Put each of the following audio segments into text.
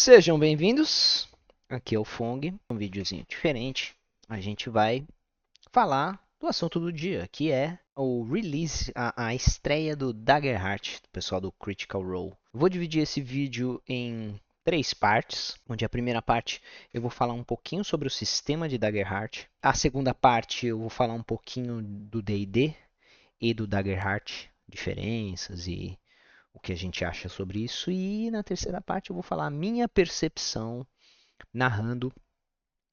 Sejam bem-vindos. Aqui é o Fong, um videozinho diferente. A gente vai falar do assunto do dia, que é o release, a estreia do Daggerheart, do pessoal do Critical Role. Vou dividir esse vídeo em três partes, onde a primeira parte eu vou falar um pouquinho sobre o sistema de Daggerheart. A segunda parte eu vou falar um pouquinho do D&D e do Daggerheart, diferenças e o que a gente acha sobre isso. E na terceira parte eu vou falar a minha percepção narrando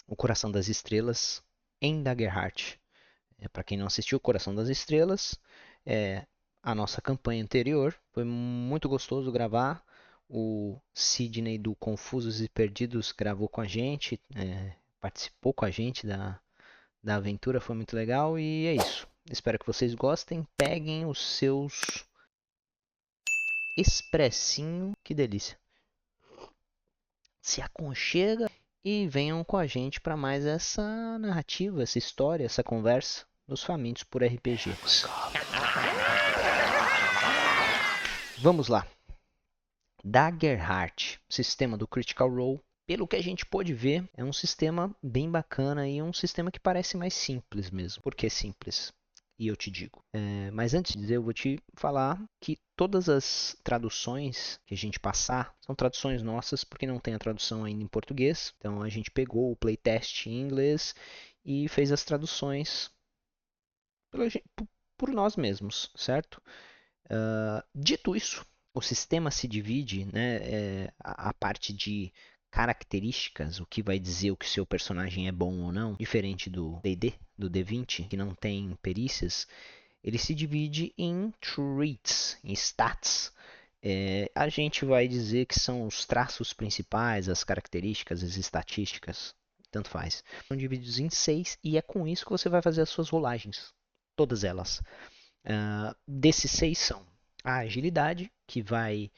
O Coração das Estrelas em Daggerheart. Para quem não assistiu O Coração das Estrelas, é a nossa campanha anterior. Foi muito gostoso gravar. O Sidney do Confusos e Perdidos gravou com a gente, participou com a gente da aventura, foi muito legal e é isso. Espero que vocês gostem. Peguem os seus expressinho, que delícia. Se aconchega e venham com a gente para mais essa narrativa, essa história, essa conversa dos famintos por RPG. Vamos lá. Daggerheart, sistema do Critical Role. Pelo que a gente pôde ver, é um sistema bem bacana e um sistema que parece mais simples mesmo. Por que simples? E eu te digo. Mas antes de dizer, eu vou te falar que todas as traduções que a gente passar são traduções nossas, porque não tem a tradução ainda em português. Então a gente pegou o playtest em inglês e fez as traduções por nós mesmos, certo? Dito isso, o sistema se divide, né, a parte de características, o que vai dizer o que seu personagem é bom ou não, diferente do D&D, do D20, que não tem perícias, ele se divide em traits, em stats. A gente vai dizer que são os traços principais, as características, as estatísticas, tanto faz. São divididos em 6 e é com isso que você vai fazer as suas rolagens, todas elas. Desses 6 são a agilidade, que vai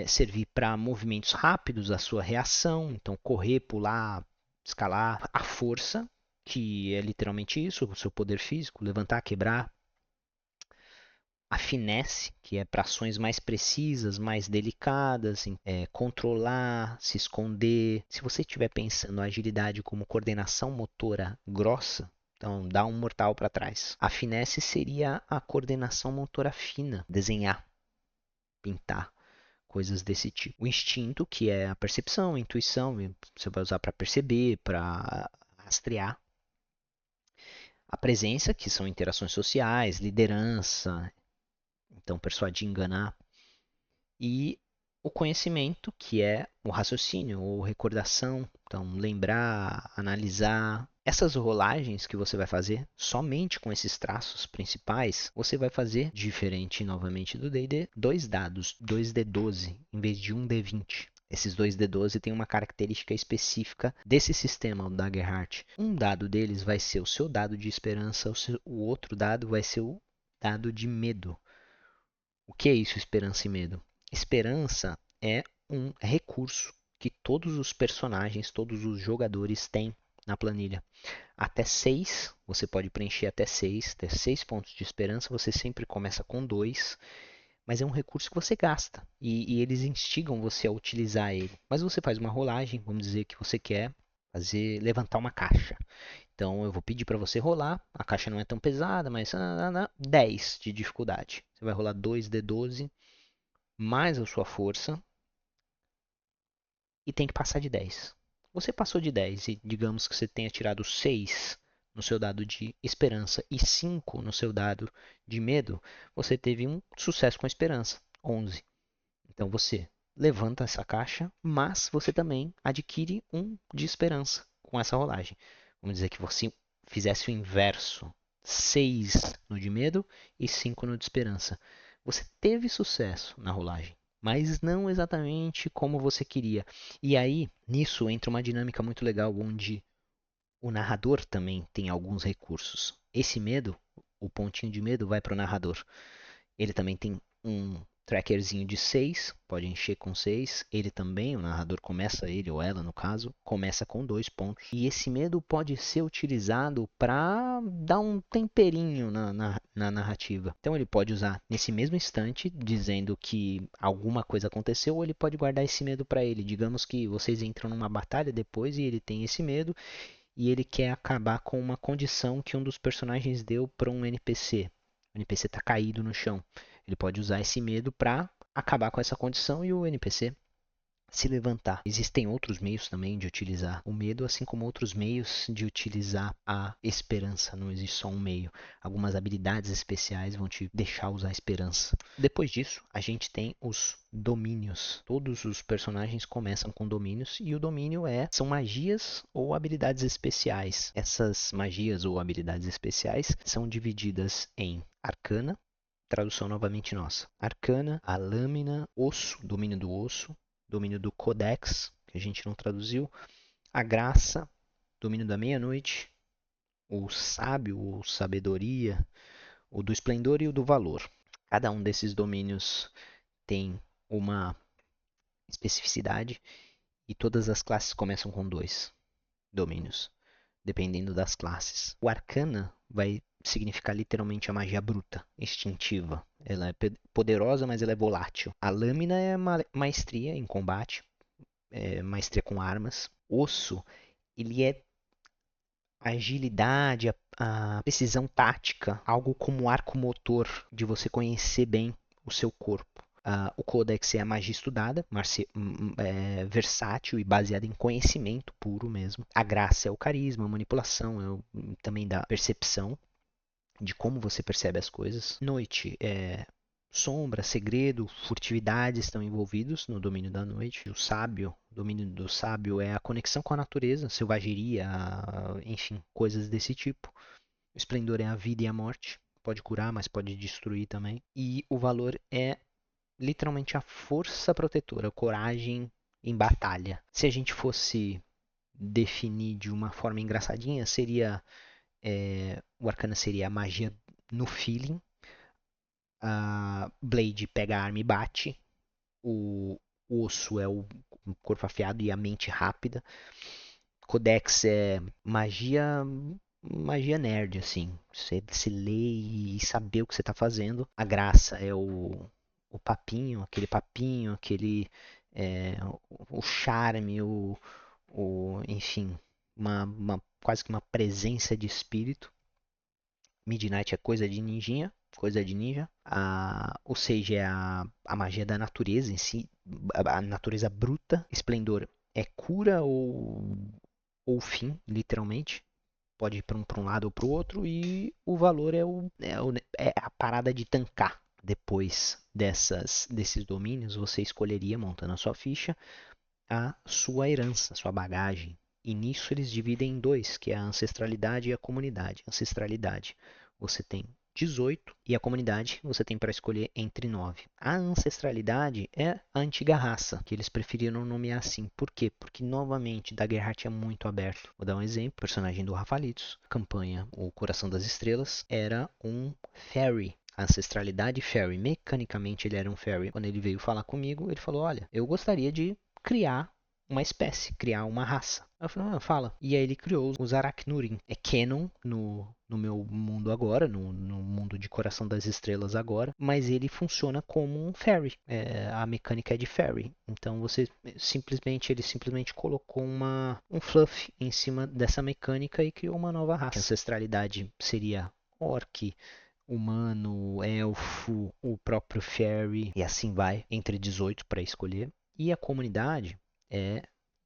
servir para movimentos rápidos, a sua reação, então correr, pular, escalar. A força, que é literalmente isso, o seu poder físico, levantar, quebrar. A finesse, que é para ações mais precisas, mais delicadas, controlar, se esconder. Se você estiver pensando a agilidade como coordenação motora grossa, então dá um mortal para trás. A finesse seria a coordenação motora fina, desenhar, pintar, coisas desse tipo. O instinto, que é a percepção, a intuição, você vai usar para perceber, para rastrear. A presença, que são interações sociais, liderança, então persuadir, enganar. E o conhecimento, que é o raciocínio ou recordação, então lembrar, analisar. Essas rolagens que você vai fazer somente com esses traços principais, você vai fazer, diferente novamente do D&D, dois dados, 2d12 em vez de um d20. Esses 2d12 têm uma característica específica desse sistema, o Daggerheart. Um dado deles vai ser o seu dado de esperança, o outro dado vai ser o dado de medo. O que é isso, esperança e medo? Esperança é um recurso que todos os personagens, todos os jogadores têm na planilha. Até 6, você pode preencher até 6, ter 6 pontos de esperança, você sempre começa com 2, mas é um recurso que você gasta e eles instigam você a utilizar ele. Mas você faz uma rolagem, vamos dizer que você quer levantar uma caixa. Então eu vou pedir para você rolar, a caixa não é tão pesada, mas 10 de dificuldade. Você vai rolar 2d12 mais a sua força e tem que passar de 10. Você passou de 10 e digamos que você tenha tirado 6 no seu dado de esperança e 5 no seu dado de medo, você teve um sucesso com a esperança, 11. Então você levanta essa caixa, mas você também adquire um de esperança com essa rolagem. Vamos dizer que você fizesse o inverso, 6 no de medo e 5 no de esperança. Você teve sucesso na rolagem, mas não exatamente como você queria. E aí, nisso entra uma dinâmica muito legal, onde o narrador também tem alguns recursos. Esse medo, o pontinho de medo, vai para o narrador. Ele também tem trackerzinho de 6, pode encher com 6. Ele também, o narrador começa, ele ou ela no caso, começa com 2 pontos. E esse medo pode ser utilizado para dar um temperinho na narrativa. Então ele pode usar nesse mesmo instante, dizendo que alguma coisa aconteceu, ou ele pode guardar esse medo para ele. Digamos que vocês entram numa batalha depois e ele tem esse medo e ele quer acabar com uma condição que um dos personagens deu para um NPC. O NPC está caído no chão. Ele pode usar esse medo para acabar com essa condição e o NPC se levantar. Existem outros meios também de utilizar o medo, assim como outros meios de utilizar a esperança. Não existe só um meio. Algumas habilidades especiais vão te deixar usar a esperança. Depois disso, a gente tem os domínios. Todos os personagens começam com domínios e o domínio são magias ou habilidades especiais. Essas magias ou habilidades especiais são divididas em arcana, tradução novamente nossa. Arcana, a lâmina, osso, domínio do osso, domínio do codex, que a gente não traduziu, a graça, domínio da meia-noite, o sábio ou sabedoria, o do esplendor e o do valor. Cada um desses domínios tem uma especificidade e todas as classes começam com 2 domínios, dependendo das classes. O arcana vai significar literalmente a magia bruta, instintiva. Ela é poderosa, mas ela é volátil. A lâmina é maestria em combate, maestria com armas. Osso, ele é a agilidade, a precisão tática, algo como arco motor, de você conhecer bem o seu corpo. O Codex é a magia estudada, versátil e baseada em conhecimento puro mesmo. A graça é o carisma, a manipulação, também da percepção, de como você percebe as coisas. Noite é sombra, segredo, furtividade estão envolvidos no domínio da noite. O sábio, o domínio do sábio é a conexão com a natureza, selvageria, enfim, coisas desse tipo. O esplendor é a vida e a morte. Pode curar, mas pode destruir também. E o valor é literalmente a força protetora, a coragem em batalha. Se a gente fosse definir de uma forma engraçadinha, seria o arcana seria a magia no feeling. A Blade pega a arma e bate. O osso é o corpo afiado e a mente rápida. Codex é magia nerd, assim. Você se lê e saber o que você está fazendo. A graça é o papinho, o charme, enfim, quase que uma presença de espírito. Midnight é coisa de ninjinha, coisa de ninja. Ou seja, é a magia da natureza em si, a natureza bruta. Esplendor é cura ou fim, literalmente. Pode ir para um lado ou para o outro. E o valor é a parada de tancar. Depois desses domínios, você escolheria, montando a sua ficha, a sua herança, a sua bagagem. E nisso eles dividem em 2, que é a ancestralidade e a comunidade. Ancestralidade, você tem 18 e a comunidade você tem para escolher entre 9. A ancestralidade é a antiga raça, que eles preferiram nomear assim. Por quê? Porque, novamente, Daggerheart é muito aberto. Vou dar um exemplo. O personagem do Rafalitos, campanha O Coração das Estrelas, era um fairy. A ancestralidade fairy. Mecanicamente ele era um fairy. Quando ele veio falar comigo, ele falou, olha, eu gostaria de criar uma espécie, criar uma raça. Eu falei, fala. E aí ele criou os Arachnurin. É canon no meu mundo agora, no mundo de Coração das Estrelas agora, mas ele funciona como um fairy. A mecânica é de fairy. Então ele simplesmente colocou um fluff em cima dessa mecânica e criou uma nova raça. A ancestralidade seria orc, humano, elfo, o próprio fairy, e assim vai, entre 18 para escolher. E a comunidade é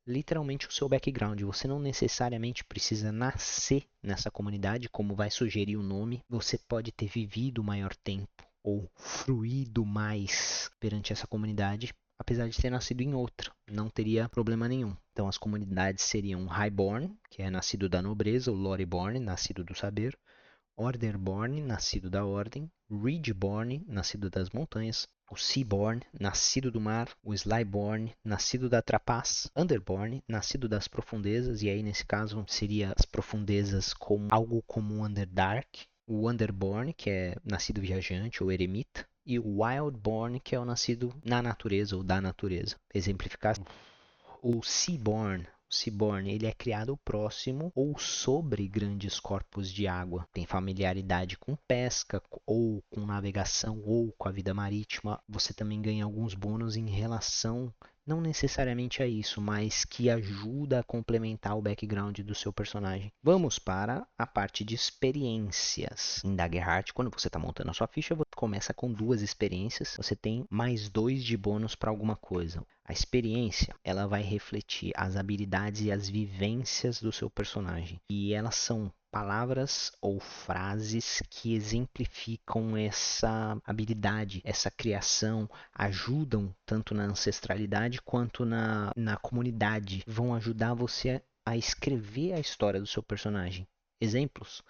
literalmente o seu background. Você não necessariamente precisa nascer nessa comunidade, como vai sugerir o nome. Você pode ter vivido maior tempo ou fruído mais perante essa comunidade, apesar de ter nascido em outra. Não teria problema nenhum. Então as comunidades seriam Highborn, que é nascido da nobreza, o Loreborn, nascido do saber, Orderborn, nascido da ordem, Ridgeborn, nascido das montanhas, o Seaborn, nascido do mar, o Slyborn, nascido da trapaz, Underborn, nascido das profundezas, e aí nesse caso seria as profundezas como algo como o Underdark, o Underborn, que é nascido viajante ou eremita, e o Wildborn, que é o nascido na natureza ou da natureza. Exemplificar o Seaborn. O Seaborn, ele é criado próximo ou sobre grandes corpos de água. Tem familiaridade com pesca, ou com navegação, ou com a vida marítima. Você também ganha alguns bônus em relação, não necessariamente a isso, mas que ajuda a complementar o background do seu personagem. Vamos para a parte de experiências. Em Daggerheart, quando você está montando a sua ficha, você começa com 2 experiências. Você tem mais 2 de bônus para alguma coisa. A experiência, ela vai refletir as habilidades e as vivências do seu personagem. E elas são palavras ou frases que exemplificam essa habilidade, essa criação, ajudam tanto na ancestralidade quanto na comunidade, vão ajudar você a escrever a história do seu personagem. Exemplos: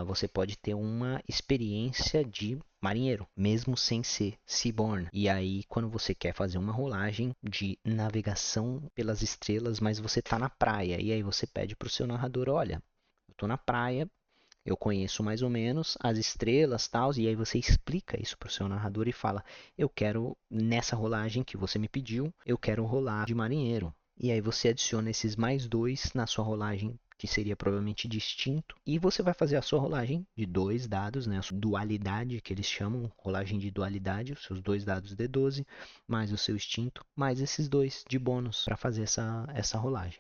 você pode ter uma experiência de marinheiro, mesmo sem ser Seaborn. E aí, quando você quer fazer uma rolagem de navegação pelas estrelas, mas você está na praia, e aí você pede para o seu narrador: olha, eu estou na praia, eu conheço mais ou menos as estrelas, tal, e aí você explica isso para o seu narrador e fala: eu quero, nessa rolagem que você me pediu, eu quero rolar de marinheiro. E aí você adiciona esses mais 2 na sua rolagem, que seria provavelmente distinto, e você vai fazer a sua rolagem de 2 dados, né, a sua dualidade, que eles chamam, rolagem de dualidade, os seus 2 dados D12, mais o seu instinto, mais esses 2 de bônus para fazer essa rolagem.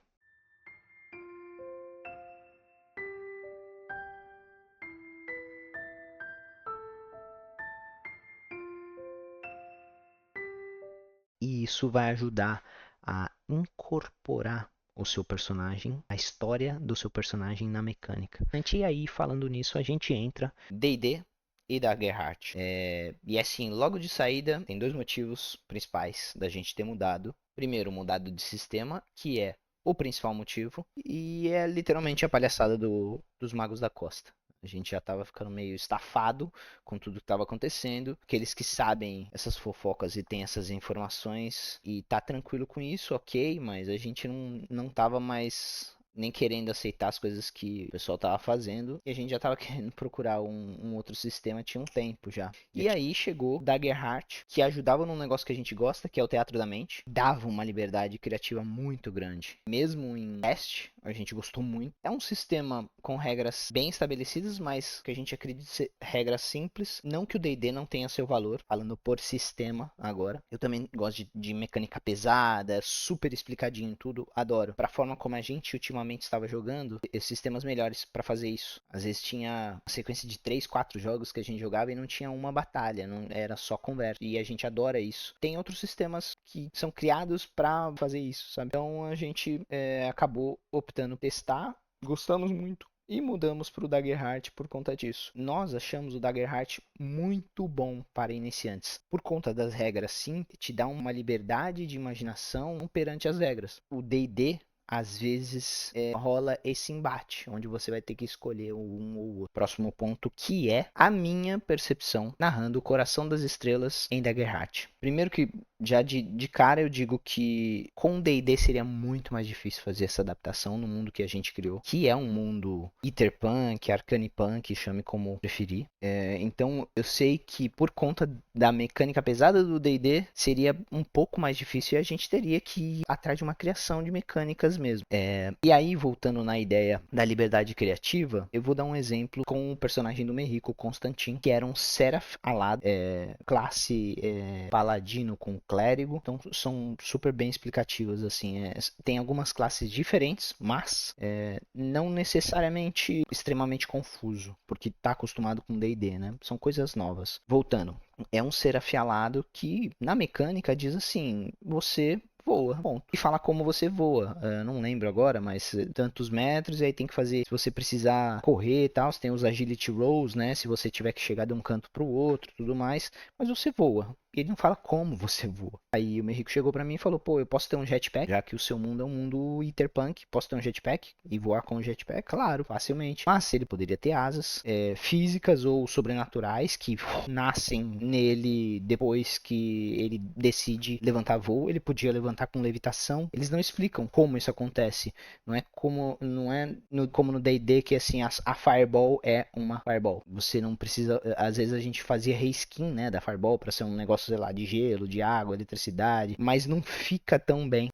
E isso vai ajudar a incorporar o seu personagem, a história do seu personagem na mecânica. E aí, falando nisso, a gente entra D&D e Daggerheart. E assim, logo de saída, tem 2 motivos principais da gente ter mudado. Primeiro, mudado de sistema, que é o principal motivo, e é literalmente a palhaçada dos Magos da Costa. A gente já estava ficando meio estafado com tudo que estava acontecendo. Aqueles que sabem essas fofocas e têm essas informações e tá tranquilo com isso, ok, mas a gente não tava mais nem querendo aceitar as coisas que o pessoal tava fazendo, e a gente já tava querendo procurar um outro sistema tinha um tempo já. E aí chegou Daggerheart, que ajudava num negócio que a gente gosta, que é o teatro da mente, dava uma liberdade criativa muito grande. Mesmo em teste, a gente gostou muito. É um sistema com regras bem estabelecidas, mas que a gente acredita ser regras simples. Não que o D&D não tenha seu valor, falando por sistema agora. Eu também gosto de mecânica pesada, super explicadinho tudo, adoro. Pra forma como a gente ultimamente estava jogando, sistemas melhores pra fazer isso. Às vezes tinha uma sequência de 3, 4 jogos que a gente jogava e não tinha uma batalha, não era só conversa. E a gente adora isso. Tem outros sistemas que são criados pra fazer isso, sabe? Então a gente acabou optando por testar, gostamos muito e mudamos para o Daggerheart por conta disso. Nós achamos o Daggerheart muito bom para iniciantes. Por conta das regras, sim, te dá uma liberdade de imaginação perante as regras. O D&D às vezes rola esse embate, onde você vai ter que escolher um ou outro. Próximo ponto, que é a minha percepção narrando o Coração das Estrelas em Daggerheart. Primeiro que, já de cara, eu digo que com D&D seria muito mais difícil fazer essa adaptação no mundo que a gente criou, que é um mundo Etherpunk, Arcanipunk, chame como preferir. Então, eu sei que por conta da mecânica pesada do D&D, seria um pouco mais difícil e a gente teria que ir atrás de uma criação de mecânicas mesmo. E aí, voltando na ideia da liberdade criativa, eu vou dar um exemplo com o personagem do Merrico, Constantin, que era um Seraph alado, classe paladino com clérigo, então são super bem explicativas, assim, tem algumas classes diferentes, mas não necessariamente extremamente confuso, porque tá acostumado com D&D, né? São coisas novas. Voltando, é um Seraph alado que, na mecânica, diz assim, você voa, ponto. E fala como você voa. Não lembro agora, mas tantos metros, e aí tem que fazer, se você precisar correr e tal, você tem os agility rolls, né? Se você tiver que chegar de um canto para o outro, tudo mais, mas você voa. ele não fala como você voa. Aí o Mexico chegou pra mim e falou, pô, eu posso ter um jetpack, já que o seu mundo é um mundo Interpunk, posso ter um jetpack e voar com o jetpack? Claro, facilmente. Mas ele poderia ter asas físicas ou sobrenaturais que nascem nele depois que ele decide levantar voo. Ele podia levantar com levitação. Eles não explicam como isso acontece. Como no D&D que assim a Fireball é uma Fireball. Você não precisa, às vezes a gente fazia reskin, né, da Fireball para ser um negócio, sei lá, de gelo, de água, eletricidade, mas não fica tão bem.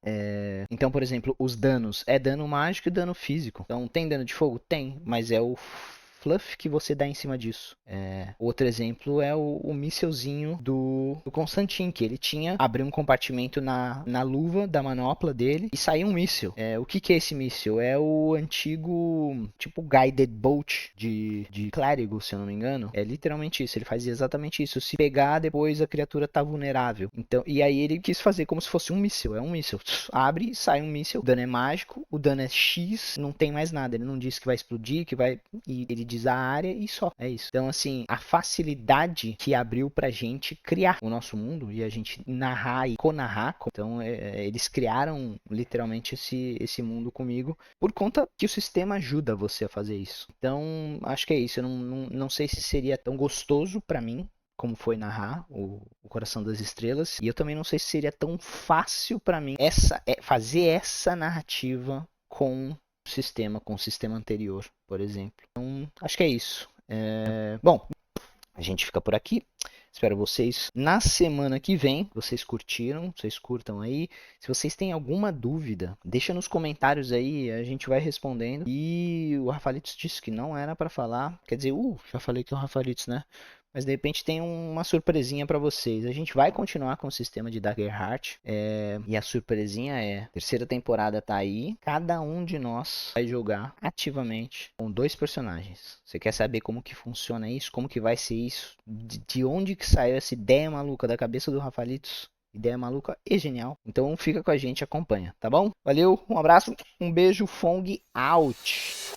Então, por exemplo, os danos é dano mágico e dano físico. Então, tem dano de fogo? Tem, mas é o fluff que você dá em cima disso. Outro exemplo é o mísselzinho do Constantin, que ele abriu um compartimento na luva da manopla dele e saiu um míssil. O que é esse míssil? É o antigo, tipo, Guided Bolt de clérigo, se eu não me engano. É literalmente isso, ele fazia exatamente isso. Se pegar, depois a criatura tá vulnerável. Então, e aí ele quis fazer como se fosse um míssil. É um míssil. Abre, sai um míssil. O dano é mágico, o dano é X, não tem mais nada. Ele não diz que vai explodir, que vai... E ele diz a área e só. É isso. Então, assim, a facilidade que abriu pra gente criar o nosso mundo e a gente narrar e co-narrar. Então, eles criaram literalmente esse mundo comigo por conta que o sistema ajuda você a fazer isso. Então, acho que é isso. Eu não sei se seria tão gostoso pra mim como foi narrar o Coração das Estrelas. E eu também não sei se seria tão fácil pra mim fazer essa narrativa com o sistema anterior, por exemplo. Então, acho que é isso. Bom, a gente fica por aqui. Espero vocês na semana que vem. Vocês curtiram? Vocês curtam aí? Se vocês têm alguma dúvida, deixa nos comentários aí, a gente vai respondendo. E o Rafalitos disse que não era pra falar. Quer dizer, já falei que é o Rafalitos, né? Mas de repente tem uma surpresinha pra vocês. A gente vai continuar com o sistema de Daggerheart. E a surpresinha a terceira temporada tá aí. Cada um de nós vai jogar ativamente com 2 personagens. Você quer saber como que funciona isso? Como que vai ser isso? De onde que saiu essa ideia maluca da cabeça do Rafalitos? Ideia maluca e genial. Então fica com a gente, acompanha, tá bom? Valeu, um abraço, um beijo, Fong out!